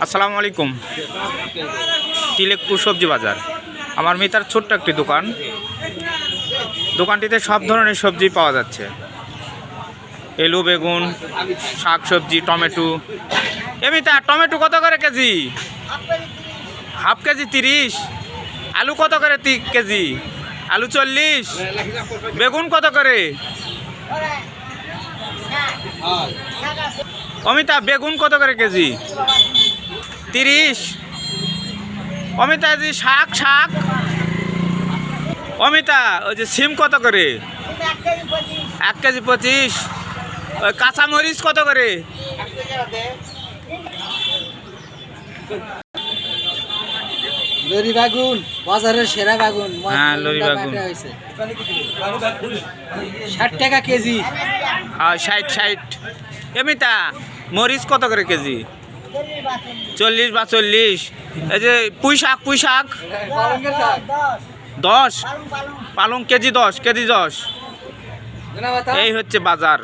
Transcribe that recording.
আসসালামু আলাইকুম। তিলেকপুর সবজি বাজার আমার মিতার ছোট্ট একটি দোকান। দোকানটিতে সব ধরনের সবজি পাওয়া যাচ্ছে, আলু, বেগুন, শাক সবজি, টমেটো। মিতা, টমেটো কত করে কেজি? Half KG 30। আলু কত করে কেজি? আলু 40। বেগুন কত করে? অমিতা, বেগুন কত করে কেজি? 30। অমিতা, যে শাক শাক অমিতা, ওই যে সিম কত করে? 1 কেজি 25। ওই কাঁচামরিচ কত করে? লরি বাগুন বাজারের সেরা বাগুন। হ্যাঁ, লরি বাগুন 60 টাকা কেজি। 60। এমিতা, মরিচ কত করে কেজি? 40 বা 40। এই যে পুঁই শাক 10। পালং কেজি 10। এই হচ্ছে বাজার।